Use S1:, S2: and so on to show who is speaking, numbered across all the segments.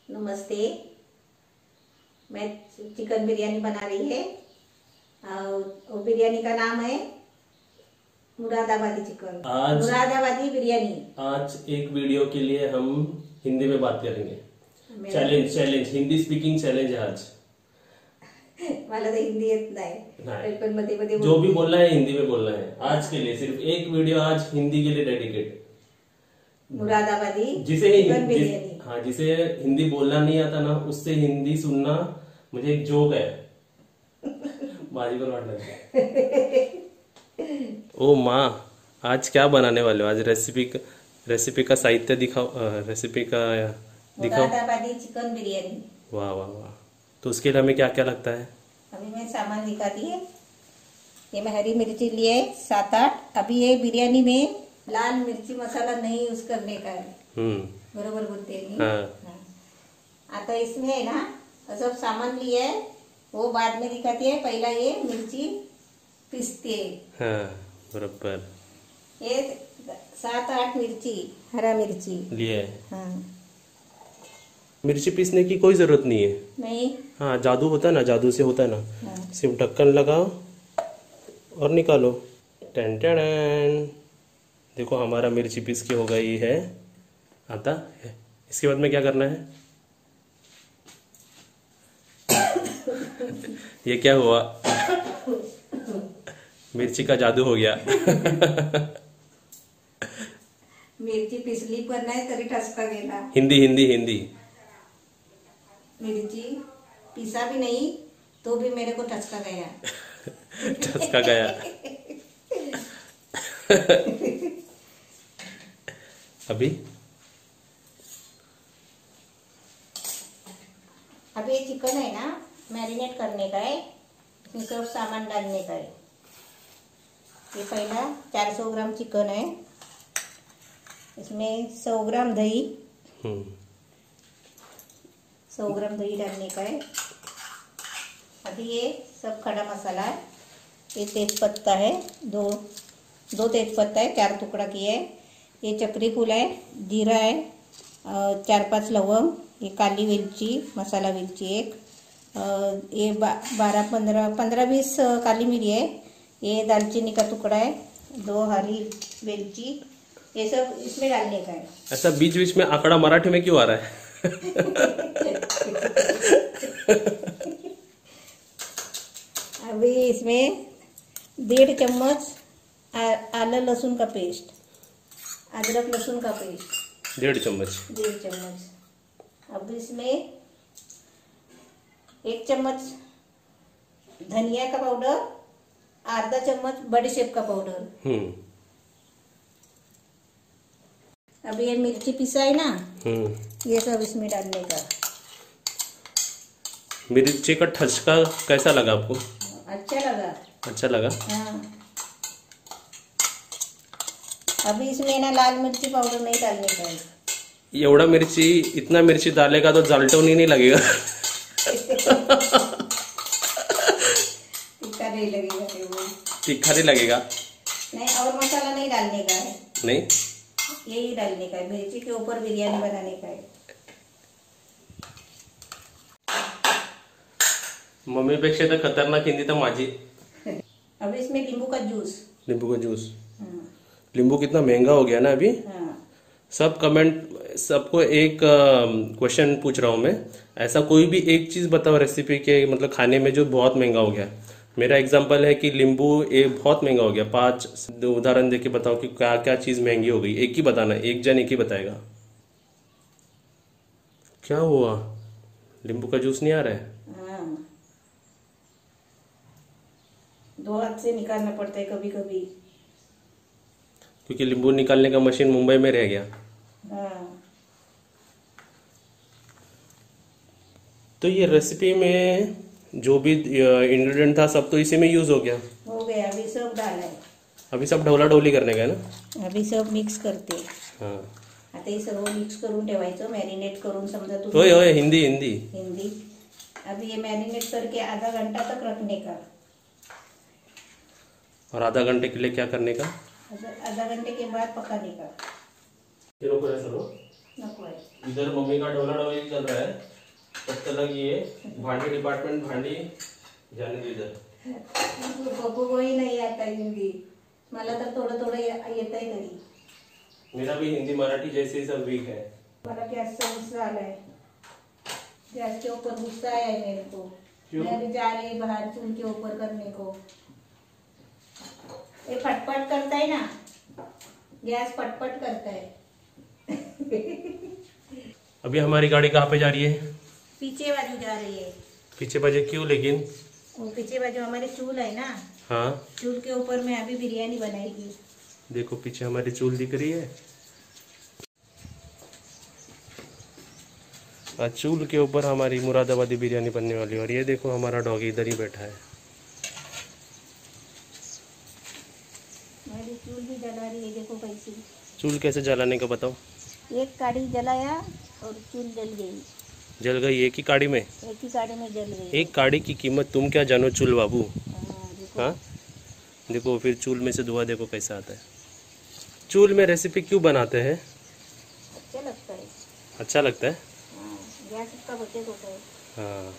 S1: नमस्ते। मैं चिकन बिरयानी बना रही है और बिरयानी का नाम है मुरादाबादी चिकन। मुरादाबादी बिरयानी।
S2: आज एक वीडियो के लिए हम हिंदी में बात करेंगे। चॅलेंज हिंदी स्पीकिंग चॅलेंज है आज।
S1: मला तो हिंदी येत नाही, पण मध्ये मध्ये
S2: जो भी बोलना है हिंदी में बोलना है। आज के लिए सिर्फ एक वीडियो आज हिंदी के लिए डेडिकेट।
S1: मुरादाबादी
S2: चिकन बिरयानी। हाँ, जिसे हिंदी बोलना नहीं आता ना, उससे हिंदी सुनना मुझे एक जोक है। बाजी पर वाट लगे। ओ माँ, आज क्या बनाने वाले हो? आज रेसिपी का साहित्य दिखाओ। रेसिपी का दिखाओ।
S1: मुरादाबादी चिकन बिरयानी।
S2: वाह वाह वाह। तो उसके लिए हमें क्या क्या लगता है?
S1: अभी मैं सामान दिखाती है। ये मैं हरी मिर्ची लिए 7-8। अभी ये बिरयानी में लाल मिर्ची मसाला नहीं यूज करने का है। बरोबर बोलते हैं। हाँ। आता इसमें है ना सब सामान लिए है, वो बाद में दिखाती है। पहला ये मिर्ची पीसते है।
S2: हाँ, बराबर।
S1: ये 7-8 मिर्ची, हरा मिर्ची
S2: लिए।
S1: हाँ।
S2: मिर्ची पीसने की कोई जरूरत नहीं है।
S1: नहीं।
S2: हाँ, जादू होता है ना, जादू से होता है ना।
S1: हाँ।
S2: सिर्फ ढक्कन लगाओ और निकालो। Ten ten. देखो हमारा मिर्ची पीस के हो गई है। आता है। इसके बाद में क्या करना है? ये क्या हुआ? मिर्ची का जादू हो गया।
S1: मिरची पिसली पण नाही तरी ठसका गेला।
S2: हिंदी हिंदी हिंदी।
S1: मिर्ची पिसा भी नहीं तो भी मेरे को ठसका गया।
S2: ठसका गया। अभी
S1: ये चिकन है ना, मैरिनेट करने का है। इसमें सब सामान डालने का है। ये पहला 400 ग्राम चिकन है। इसमें 100 ग्राम दही। 100 ग्राम दही डालने का है। अभी ये सब खड़ा मसाला है। ये तेज पत्ता है, दो तेज पत्ता है, 4 टुकड़ा किए है। ये चक्री फूल है, जीरा है, 4-5 लवंग, ये काली वेलची, मसाला वेलची एक, ये 15-20 काली मिरी है। ये दालचीनी का टुकड़ा है, 2 हरी वेलची। ये सब इसमें डालने का है।
S2: ऐसा बीच बीच में आंकड़ा मराठी में क्यों आ रहा है?
S1: अभी इसमें 1.5 चम्मच आलं लहसुन का पेस्ट, अदरक लहसुन का पेस्ट
S2: 1.5 चम्मच।
S1: 1.5 चम्मच। अब इसमें 1 चम्मच धनिया का पाउडर, आधा चम्मच बड़ीशेप का पाउडर। अभी ये मिर्ची पिसा है ना, ये सब इसमें डालने का।
S2: मिर्ची का ठसका कैसा लगा आपको?
S1: अच्छा लगा।
S2: अच्छा लगा।
S1: हाँ। अभी इसमें ना लाल मिर्ची पाउडर नहीं डालने का है।
S2: इतना मिर्ची डालेगा तो जालटोनी नहीं लगेगा।
S1: तीखा नहीं लगेगा।
S2: तीखा नहीं लगेगा।
S1: नहीं, और मसाला नहीं डालने का है।
S2: नहीं,
S1: यही डालने का है। मिर्ची के ऊपर बिरयानी बनाने का है।
S2: मम्मी पेक्षा तर खतरनाक हिंदी तो माझी।
S1: अब इसमें नींबू का जूस।
S2: नींबू कितना महंगा हो गया ना अभी।
S1: हाँ।
S2: सबको एक क्वेश्चन पूछ रहा हूँ मैं। ऐसा कोई भी एक चीज बताओ रेसिपी के, मतलब खाने में, जो बहुत महंगा हो गया। मेरा एग्जांपल है कि नींबू बहुत महंगा हो गया। 5 उदाहरण देके बताओ कि क्या क्या चीज महंगी हो गई। एक ही बताना, एक जन एक ही बताएगा। क्या हुआ? नींबू का जूस नहीं आ रहा है?
S1: हाँ। 2 हाथ से निकालना पड़ता है कभी कभी,
S2: क्योंकि नींबू निकालने का मशीन मुंबई में रह गया।
S1: हाँ।
S2: तो ये रेसिपी में जो भी इंग्रेडिएंट था सब तो इसी में यूज हो गया।
S1: अभी सब डाला है।
S2: अभी सब ढवला ढवली करने का है ना?
S1: अभी सब मिक्स करते।
S2: हाँ।
S1: आता हे सर्व मिक्स करून ठेवायचं, मॅरिनेट करून। समजा तू
S2: ओए हिंदी।
S1: अभी ये मैरिनेट करके आधा घंटा तक रखने का।
S2: और आधा घंटे के लिए क्या करने का?
S1: आधा घंटे के बाद पकाने का।
S2: ये रोको ऐसा लो।
S1: नको आहे.
S2: इधर मम्मी का डोला डोली चल रहा है, तब तक ये भांडी डिपार्टमेंट भांडी जाने दो इधर.
S1: पप्पू को ही नहीं आता हिंदी, मला तर थोडं थोडं येतंय घरी.
S2: मेरा भी हिंदी मराठी जैसे ही सब वीक है.
S1: मला गैस से गुस्सा आ रहा है, गैस के ऊपर गुस्सा आया है मेरे को. मैं अभी जा रही बाहर चूल के ऊपर करने को. ये फटफट करता है ना, गैस फटफट करता है.
S2: अभी हमारी गाड़ी कहाँ पे जा रही है?
S1: पीछे बाजू जा रही है.
S2: पीछे बाजू क्यों? लेकिन
S1: वो पीछे बाजू हमारे चूल है ना,
S2: हाँ,
S1: चूल के ऊपर में अभी बिरयानी बनाएगी.
S2: देखो पीछे हमारी चूल दिख रही है. आज चूल के ऊपर हमारी मुरादाबादी बिरयानी बनने वाली है. और ये देखो हमारा डॉगी इधर ही बैठा है.
S1: मेरी चूल भी जला रही है, देखो कैसे.
S2: चूल कैसे जलाने का बताओ.
S1: एक काड़ी जलाया और चूल जल गई.
S2: जल गई एक ही काड़ी में?
S1: एक ही काड़ी में जल गई.
S2: एक काड़ी की कीमत तुम क्या जानो चूल बाबू.
S1: देखो.
S2: हाँ, देखो फिर चूल में से धुआं देखो कैसा आता है. चूल में रेसिपी क्यों बनाते हैं?
S1: अच्छा लगता है.
S2: अच्छा लगता है.
S1: गैस इसका बचत होता है.
S2: हाँ,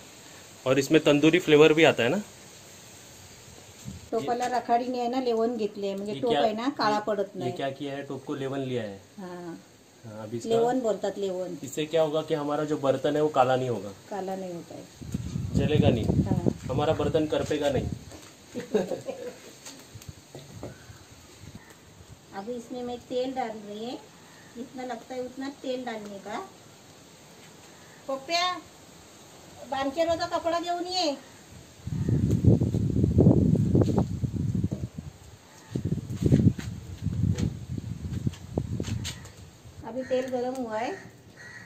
S2: और इसमें तंदूरी फ्लेवर भी आता है ना.
S1: टोपाला राखाडीने आहे ना लेवण घेतले, म्हणजे
S2: ये
S1: टोप
S2: क्या-
S1: आहे ना काळा पडत
S2: ये
S1: नाही.
S2: क्या किया है, टोप को लेवन लिया है.
S1: हाँ,
S2: हाँ, अभी इसका
S1: लेवण बोलतात. लेवण
S2: इससे क्या होगा कि हमारा जो बर्तन है वो काला नहीं होगा,
S1: काला नहीं होता है.
S2: जलेगा नहीं,
S1: हाँ.
S2: हमारा बर्तन करपेगा नहीं.
S1: अभी इसमें मैं तेल डाल रही है, जितना लगता है उतना तेल डालने का. पप्प्या बांचेरोचा कपडा घेऊन ये. अभी तेल गरम हुआ है.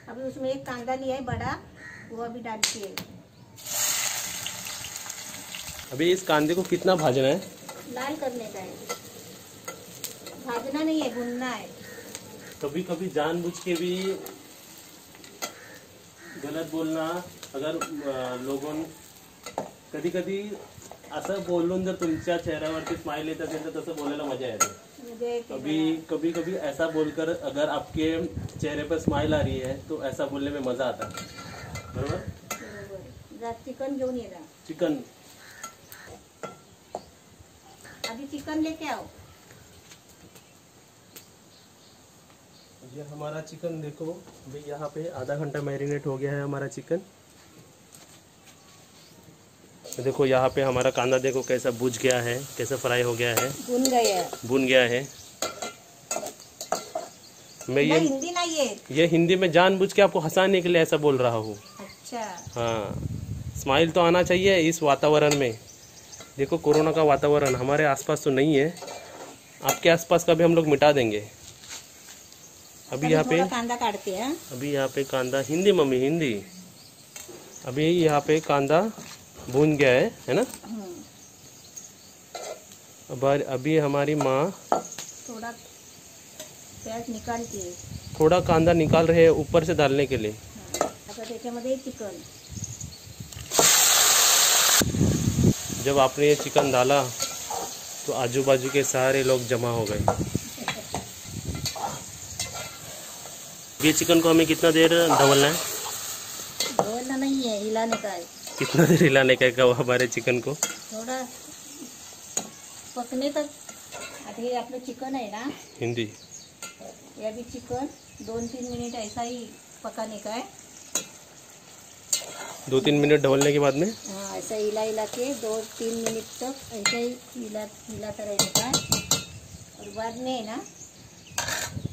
S1: अभी उसमें एक कांदा लिया है बड़ा, वो अभी डालती है.
S2: अभी इस कांदे को कितना भाजना है?
S1: लाल करने का है, भाजना नहीं है, भुनना है.
S2: कभी कभी जानबूझ के भी गलत बोलना, अगर लोगों कधी कधी असं बोलून जर तुमच्या चेहऱ्यावरती स्माइल येत असेल तर तसं बोलायला मजा येते. कभी कभी ऐसा बोलकर अगर आपके चेहरे पर स्माइल आ रही है तो ऐसा बोलने में मजा आता है. बरोबर.
S1: चिकन घेऊन ये ना.
S2: चिकन
S1: अभी चिकन लेके आओ.
S2: ये हमारा चिकन देखो भाई, यहाँ पे आधा घंटा मैरिनेट हो गया है हमारा चिकन. देखो यहाँ पे हमारा कांदा देखो कैसा भुज गया है, कैसा फ्राई हो गया है, भुन गया है. मैं
S1: हिंदी नहीं है,
S2: ये हिंदी में जानबूझ के आपको हंसाने के लिए ऐसा बोल रहा हूँ.
S1: अच्छा.
S2: हाँ, स्माइल तो आना चाहिए इस वातावरण में. देखो कोरोना का वातावरण हमारे आसपास तो नहीं है, आपके आसपास का भी हम लोग मिटा देंगे. अभी यहाँ पे
S1: कांदा काटते हैं.
S2: अभी यहाँ पे कांदा, हिंदी मम्मी हिंदी. अभी यहाँ पे कांदा भून गया है ना. अभी हमारी माँ
S1: थोड़ा प्याज निकालती है,
S2: थोड़ा कांदा निकाल रहे हैं ऊपर से डालने के लिए.
S1: आता त्याच्यामध्ये चिकन.
S2: जब आपने ये चिकन डाला तो आजू बाजू के सारे लोग जमा हो गए. ये चिकन को हमें कितना देर ढवलना है?
S1: ढवलना नहीं है, हिलाने का है.
S2: कितना देर हिलाने का है हमारे चिकन को?
S1: थोड़ा पकने तक. आता ये आपलं चिकन है ना,
S2: हिंदी.
S1: ये अभी चिकन 2-3 मिनट ऐसा ही पकाने का है.
S2: 2-3 मिनट ढवलने के बाद में
S1: हाँ, ऐसा हिला के 2-3 मिनट तक ऐसा ही हिलाता रहने का है. और बाद में है ना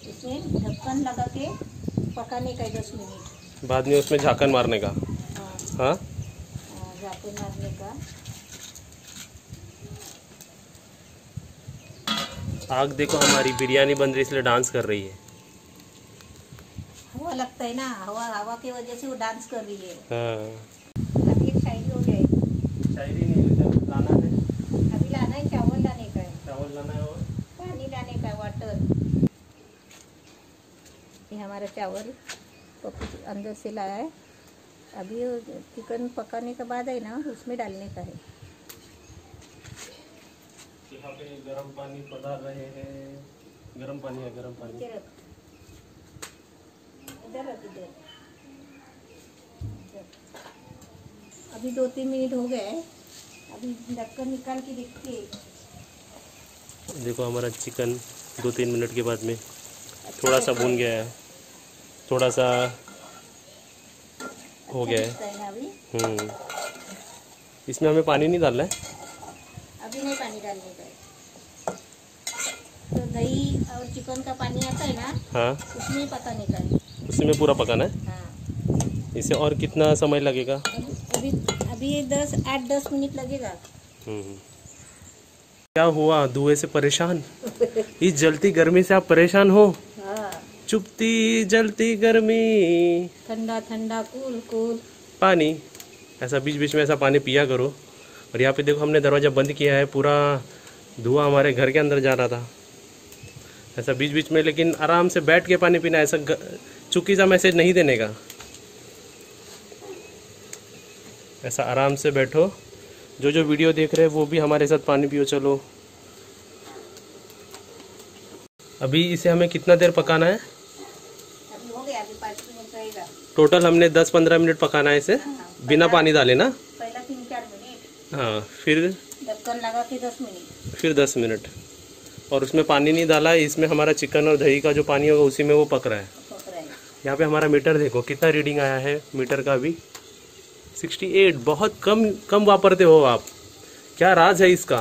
S1: इसमें ढक्कन लगा के पकाने का है 10 मिनट.
S2: बाद में उसमें झाकन मारने का. हाँ,
S1: झाकन मारने का.
S2: आग देखो हमारी बिरयानी बन रही इसलिए डांस कर रही है.
S1: हवा लगता है ना, हवा की वजह से वो डांस कर रही है.
S2: हाँ.
S1: अभी एक शायरी हो गई.
S2: शायरी नहीं लाना है,
S1: अभी लाना है, चावल लाने का है,
S2: चावल लाना है और
S1: पानी लाने का है, वाटर. ये हमारा चावल पप्पू अंदर से लाया है. अभी चिकन पकाने के बाद है ना उसमें डालने का है.
S2: यहाँ पे गरम पानी पधार रहे हैं. गरम पानी है, गरम पानी.
S1: इधर रख इधर। अभी 2-3 मिनट हो गए, अभी ढक्कन निकाल के देखते हैं।
S2: देखो हमारा चिकन 2-3 मिनट के बाद में थोड़ा सा भून गया है, थोड़ा सा हो गया है। इसमें हमें पानी नहीं डालना है,
S1: अभी नहीं पानी डालने का है। तो दही और चिकन का पानी आता है ना,
S2: हाँ
S1: उसमें पकाने का है।
S2: उसमें पूरा पकाना है।
S1: हाँ।
S2: इसे और कितना समय लगेगा?
S1: अभी अभी 8-10 मिनट लगेगा।
S2: क्या हुआ, धुएं से परेशान? इस जलती गर्मी से आप परेशान हो?
S1: हाँ।
S2: चुपती जलती गर्मी,
S1: ठंडा ठंडा कूल कूल
S2: पानी। ऐसा बीच बीच में ऐसा पानी पिया करो। और यहाँ पे देखो हमने दरवाज़ा बंद किया है, पूरा धुआं हमारे घर के अंदर जा रहा था। ऐसा बीच बीच में लेकिन आराम से बैठ के पानी पीना, ऐसा चुकी सा मैसेज नहीं देने का। ऐसा आराम से बैठो, जो वीडियो देख रहे हैं वो भी हमारे साथ पानी पियो। चलो अभी इसे हमें कितना देर पकाना है?
S1: अभी हो गया, अभी 5 मिनट रहेगा।
S2: टोटल हमने 10-15 मिनट पकाना है इसे।
S1: हाँ,
S2: बिना पानी डाले ना?
S1: पहला 3-4 मिनट।
S2: हाँ, फिर
S1: ढक्कन लगा के 10 मिनट।
S2: फिर 10 मिनट। और उसमें पानी नहीं डाला है, इसमें हमारा चिकन और दही का जो पानी होगा उसी में वो पक रहा है। यहाँ पे हमारा मीटर देखो कितना रीडिंग आया है मीटर का भी, 68। बहुत कम वापरते हो आप, क्या राज है इसका?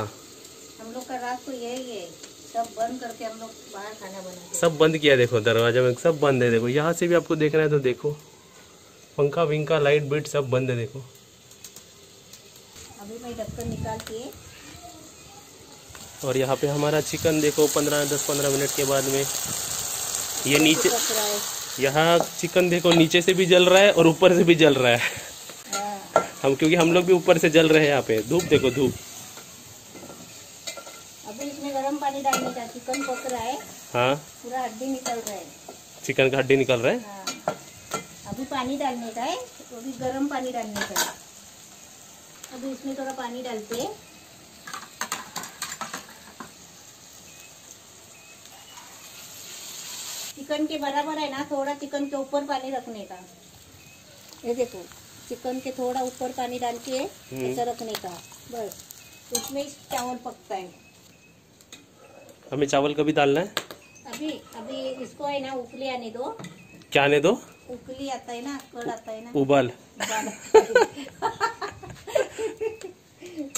S1: हम लोग का राज तो यही है, सब बंद करके हम लोग बाहर खाना बनाते।
S2: सब बंद किया, देखो दरवाजा में सब बंद है। देखो यहाँ से भी आपको देखना है तो देखो, पंखा विंखा लाइट बिट सब बंद है। देखो
S1: अभी मैं ढक्कन निकाल के,
S2: और यहाँ पे हमारा चिकन देखो 10-15 मिनट के बाद में ये नीचे, यहाँ चिकन देखो नीचे से भी जल रहा है और ऊपर से भी जल रहा है। क्योंकि हम लोग भी ऊपर से जल रहे हैं। यहाँ पे धूप देखो, धूप।
S1: अभी इसमें गर्म पानी डालने का, चिकन पक रहा है।
S2: हाँ,
S1: पूरा हड्डी निकल रहा है,
S2: चिकन का हड्डी निकल रहा है।
S1: हाँ। अभी पानी डालने का है, वो भी गर्म पानी डालने का है। अभी इसमें थोड़ा पानी डालते हैं। चिकन के बराबर है ना, थोड़ा चिकन के ऊपर पानी रखने का। ये देखो, चिकन के थोड़ा ऊपर पानी डाल के ऐसा रखने का, बस। उसमें चावल पकता है।
S2: हमें चावल कभी डालना है?
S1: अभी इसको है ना उबली आने दो।
S2: क्या आने दो?
S1: उबली आता है ना, कड़ आता है ना,
S2: उबाल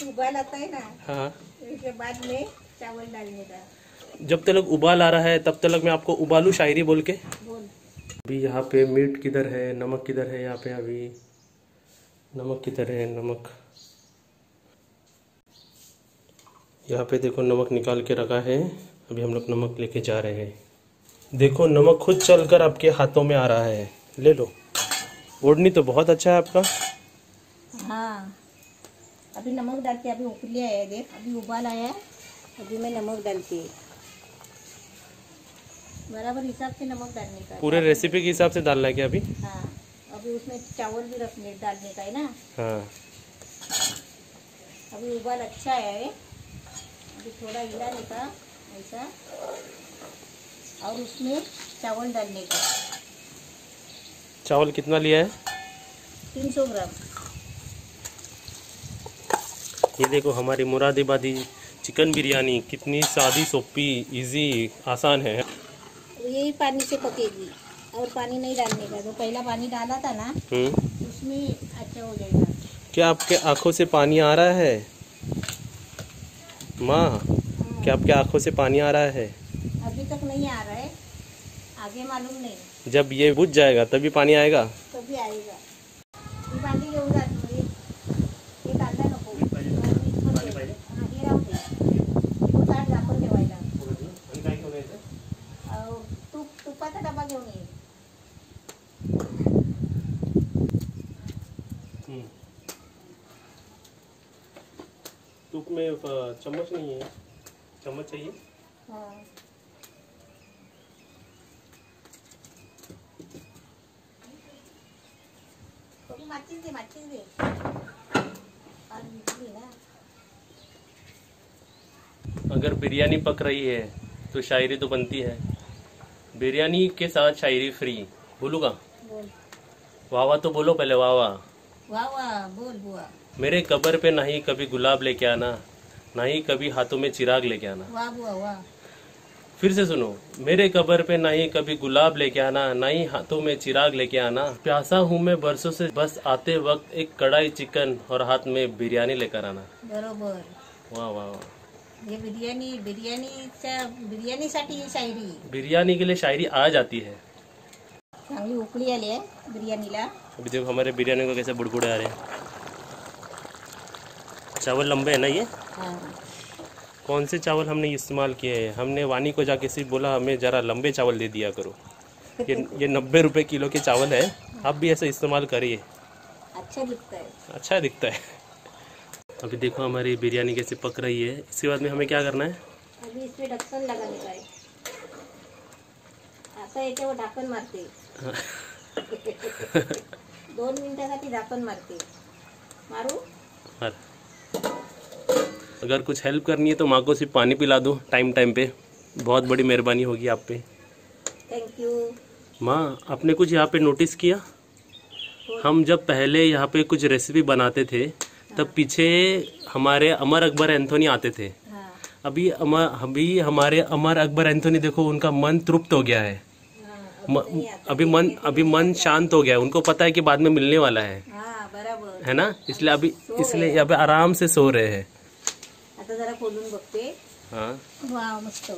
S1: उबाल आता है ना।
S2: हाँ,
S1: उसके बाद में चावल डालने का।
S2: जब तक उबाल आ रहा है तब तक मैं आपको उबालू शायरी बोल के।
S1: बोल।
S2: अभी यहाँ पे मीट किधर है, नमक किधर है? यहाँ पे अभी नमक किधर है? नमक यहाँ पे देखो, नमक निकाल के रखा है। अभी हम लोग नमक लेके जा रहे हैं। देखो नमक खुद चलकर आपके हाथों में आ रहा है, ले लो। ओढ़नी तो बहुत अच्छा है आपका।
S1: हाँ, अभी नमक डाल के अभी उबली आया है, देख अभी उबाल आया है। अभी मैं नमक डालती है, बराबर हिसाब से नमक डालने का।
S2: पूरे रेसिपी के हिसाब से डालना है क्या अभी?
S1: हाँ, अभी उसमें चावल भी रखने डालने का है ना।
S2: हाँ,
S1: अभी उबाल अच्छा आया है, अभी थोड़ा हिलाने का ऐसा, और उसमें चावल डालने का।
S2: चावल कितना लिया है?
S1: 300 ग्राम।
S2: ये देखो हमारी मुरादाबादी चिकन बिरयानी कितनी सादी, सोपी, इजी, आसान है।
S1: यही पानी से पकेगी और पानी नहीं डालने का। जो पहला पानी डाला था ना, उसमें अच्छा हो जाएगा।
S2: क्या आपके आंखों से पानी आ रहा है माँ? क्या आपके आंखों से पानी आ रहा है?
S1: अभी तक नहीं आ रहा है, आगे मालूम नहीं।
S2: जब ये बुझ जाएगा तभी पानी आएगा।
S1: तभी आएगा। ये पानी घेऊन जा, हे कांदा नको, हे राहू दे, तो ताट झाकून ठेवायला। तुपाचा डबा घेऊन ये।
S2: धूप में चम्मच नहीं है, चम्मच चाहिए।
S1: हाँ, माचिस दे ना।
S2: अगर बिरयानी पक रही है तो शायरी तो बनती है। बिरयानी के साथ शायरी फ्री। बोलू का?
S1: बोल।
S2: वाह वाह तो बोलो पहले, वाह वाह।
S1: वाह वाह बोल बुआ।
S2: मेरे कब्र पे नहीं कभी गुलाब लेके आना, ना ही कभी हाथों में चिराग लेके आना।
S1: वाह बुआ वाह।
S2: फिर से सुनो, मेरे कब्र पे नहीं कभी गुलाब लेके आना, ना ही हाथों में चिराग लेके आना। प्यासा हूँ मैं बरसों से, बस आते वक्त एक कढ़ाई चिकन और हाथ में बिरयानी लेकर आना।
S1: बरोबर।
S2: वाह वाह वाह।
S1: हे बिर्याणीसाठी ही शायरी।
S2: बिरयानी के लिए शायरी आ जाती है।
S1: चांगली उकळी आली आहे बिर्याणीला।
S2: अभी देखो हमारे बिरयानी को कैसे बुड़बुड़े आ रहे हैं। चावल लंबे है ना ये?
S1: हाँ।
S2: कौन से चावल हमने इस्तेमाल किए हैं? हमने वानी को जाके सिर्फ बोला हमें ज़रा लंबे चावल दे दिया करो। ये 90 रुपए किलो के चावल है, आप भी ऐसे इस्तेमाल करिए,
S1: अच्छा दिखता है।
S2: अच्छा दिखता है। अभी देखो हमारी बिरयानी कैसे पक रही है। इसके बाद में हमें क्या करना है?
S1: अभी इसमें ढक्कन लगाने का है। आता याच्यावर ढक्कन मारते। 2 मिनिटासाठी ढक्कन मारते। मारू?
S2: हाँ। अगर कुछ हेल्प करनी है तो माँ को सिर्फ पानी पिला दो टाइम टाइम पे, बहुत बड़ी मेहरबानी होगी आप पे।
S1: Thank you.
S2: माँ, आपने कुछ यहाँ पे नोटिस किया? हम जब पहले यहाँ पे कुछ रेसिपी बनाते थे तब पीछे हमारे अमर अकबर एंथोनी आते थे।
S1: हाँ।
S2: अभी हमारे अमर अकबर एंथोनी देखो, उनका मन तृप्त हो गया है। अभी मन शांत हो गया है। उनको पता है कि बाद में मिलने वाला है।
S1: हाँ बराबर
S2: है ना? इसलिए यहाँ पे आराम से सो रहे हैं।
S1: आता जरा खोलून बघते।
S2: हाँ।
S1: वाह मस्त।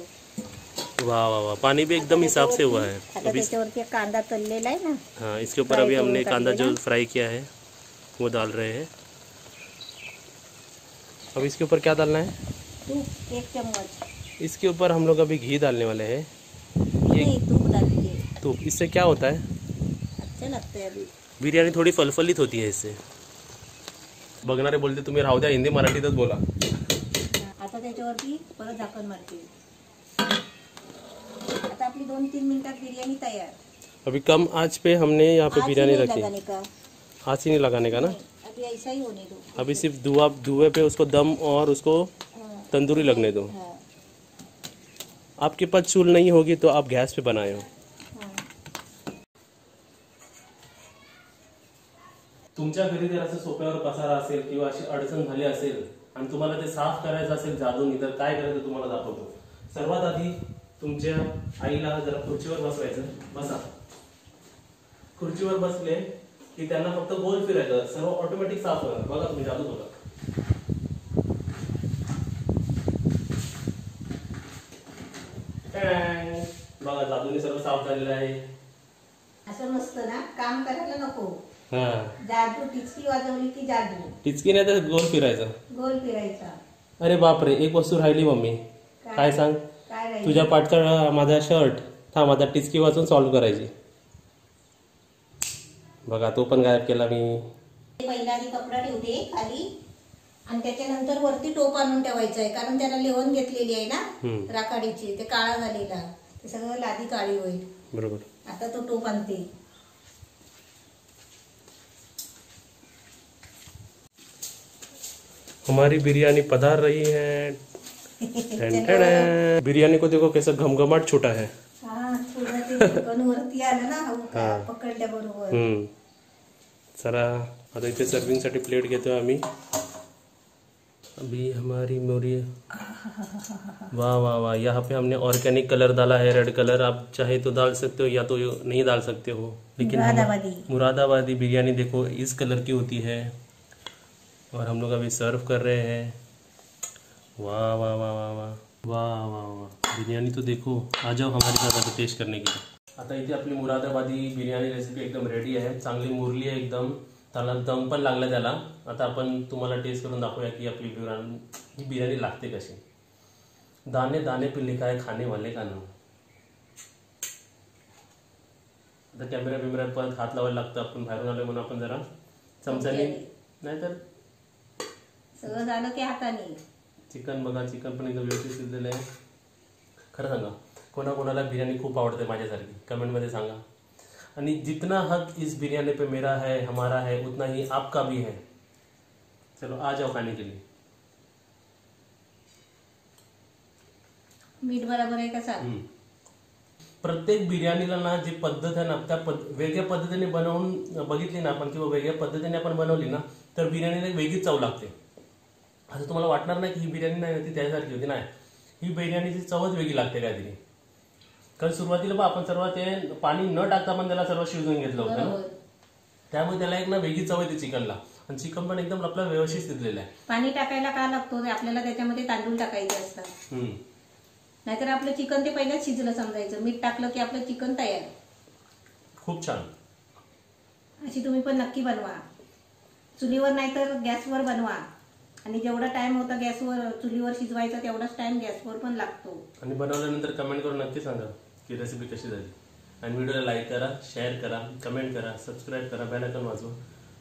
S2: वाह वाह वाह, पानी भी एकदम हिसाब से हुआ है।
S1: आता त्याच्यावरती कांदा तळलेला आहे ना।
S2: हाँ, इसके ऊपर अभी हमने कांदा जो फ्राई किया है वो डाल रहे हैं। अब इसके ऊपर क्या डालना है?
S1: तूप 1 चम्मच।
S2: इसके ऊपर हम लोग अभी घी डालने वाले हैं।
S1: नहीं, तूप डालिए।
S2: तो इससे क्या होता है?
S1: अच्छा लगता है। अभी
S2: बिरयानी थोडी फलफलित होती है इससे। बघणारे बोलते तुम्ही राहू द्या, हिंदी मराठीतच बोला।
S1: आता त्याच्यावरती परत झाकण मारते। आता आपली 2-3 मिनिटात बिर्याणी तयार।
S2: अभी कम आंच पे हमने यहाँ पे बिरयानी रखी।
S1: लगाने का।
S2: आंच ही नहीं लगाने का ना?
S1: अभी ऐसा ही होने दो।
S2: अभी सिर्फ धुएं पे उसको दम और उसको तंदूरी लगने दो।
S1: हाँ।
S2: आपके पास चूल नहीं होगी तो आप गैस पे बनाए हो। तुमच्या घरी जर असं सोप्यावर पसारा असेल किंवा अशी अडचण झाली असेल आणि तुम्हाला ते साफ करायचं असेल जादूनी, तर काय करायचं तुम्हाला दाखवतो। सर्वात आधी तुमच्या आईला जरा खुर्चीवर बसवायचं। बसा। खुर्चीवर बसले की त्यांना फक्त गोल फिरायचं, सर्व ऑटोमॅटिक साफ होणार। बघा तुम्ही, जादू बघा। बघा, जादूने सर्व साफ झालेलं आहे।
S1: असं नसतं ना, काम करायला नको।
S2: हाँ,
S1: जादू टिचकी वाजवली की जादू।
S2: टिचकी नाही तर गोल फिरायचा।
S1: गोल फिरायचा।
S2: अरे बापरे, एक वस्तू राहिली मम्मी। काय सांग?
S1: काय राहिलं?
S2: तुझ्या पाठचा माझा शर्ट थांब, आता टिचकी वाचून सॉल्व्ह करायची। बघा, तो पण गायब केला मी।
S1: पहिला आधी कपडा ठेवते खाली आणि त्याच्यानंतर वरती टोप आणून ठेवायचं आहे, कारण त्याला लेवण घेतलेली आहे ना राखाडीची, ते काळा झालेला, ते सगळं लादी काळी होईल।
S2: बरोबर।
S1: आता तो टोप आणते।
S2: हमारी बिरयानी पधार रही है। बिरयानी को देखो कैसा घमघमाट छोटा है।
S1: हाँ, थोडं ते ढक्कन वरती आलं ना,
S2: हाँ।
S1: पकडल्या बरोबर।
S2: चला आता इथे सर्विंग साठी प्लेट घेतोय आम्ही। अभी हमारी मोरी, वाह वाह वाह। यहाँ पे हमने ऑर्गेनिक कलर डाला है, रेड कलर। आप चाहे तो डाल सकते हो या तो नहीं डाल सकते हो, लेकिन मुरादाबादी बिरयानी देखो इस कलर की होती है। और हम लोग अभी सर्व कर रहे हैं। वाह वाह वाह वाह वाह वाह वाह वाह, बिरयानी तो देखो। आ जाओ हमारे साथ आता टेस्ट करने के लिए। आता इथे आपली मुरादाबादी बिर्याणी रेसिपी एकदम रेडी आहे, चांगली मुरली आहे एकदम, त्याला दम पण लागला त्याला। आता आपण तुम्हाला टेस्ट करून दाखवूया की आपली ही बिर्याणी लागते कशी। दाने दाने पे लिखा है खाने वाले का नाम। आता कॅमेरा बिमेरा परत हात लावायला लागतं, आपण बाहेरून आलो म्हणून आपण जरा चमच्याने, नाहीतर
S1: सगळं झालं की हाताने।
S2: चिकन बघा, चिकन पण एकदम व्यवस्थित शिजलेलं आहे। खरं सांगा, कोणाकोणाला बिर्याणी खूप आवडते माझ्यासारखी, कमेंटमध्ये सांगा। आणि जितना हक इस बिरयानी पे मेरा है, हमारा है, उतना ही आपका भी है। चलो आ जाओ खाने के लिए।
S1: मीठ बराबर आहे का सांग?
S2: प्रत्येक बिर्याणीला ना जी पद्धत आहे ना त्या वेगळ्या पद्धतीने बनवून बघितली ना आपण किंवा वेगळ्या पद्धतीने आपण बनवली ना तर बिर्याणीला एक वेगळीच चव लागते. असं तुम्हाला वाटणार नाही की ही बिर्याणी नाही होती त्यासारखी होती, नाही, ही बिर्याणीची चवच वेगळी लागते काहीतरी. कारण सुरुवातीला पण आपण सर्व ते पाणी न टाकता पण त्याला सर्व शिजवून घेतलं होतं ना, त्यामुळे त्याला एक ना वेगळी चव येते चिकनला. आणि चिकन पण एकदम आपला व्यवस्थित शिजलेलं आहे.
S1: पाणी टाकायला का लागतो, आपल्याला त्याच्यामध्ये तांदूळ टाकायचे असतात, नाहीतर आपलं चिकन ते पहिलेच शिजलं समजायचं. मीठ टाकलं की आपलं चिकन तयार.
S2: खूप छान.
S1: अशी तुम्ही पण नक्की बनवा. चुलीवर नाही तर गॅसवर बनवा. आणि जेवढा टाइम होता गॅसवर चुलीवर शिजवायचा तेवढाच टाइम गॅसवर पण लागतो.
S2: आणि बनवल्यानंतर कमेंट करून नक्की सांगा की रेसिपी कशी झाली. आणि व्हिडिओला लाईक करा, शेअर करा, कमेंट करा, सबस्क्राईब करा, बेल आयकॉन वाजवा.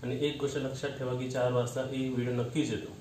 S2: आणि एक गोष्ट लक्षात ठेवा की 4 वाजता एक व्हिडिओ नक्कीच येतो.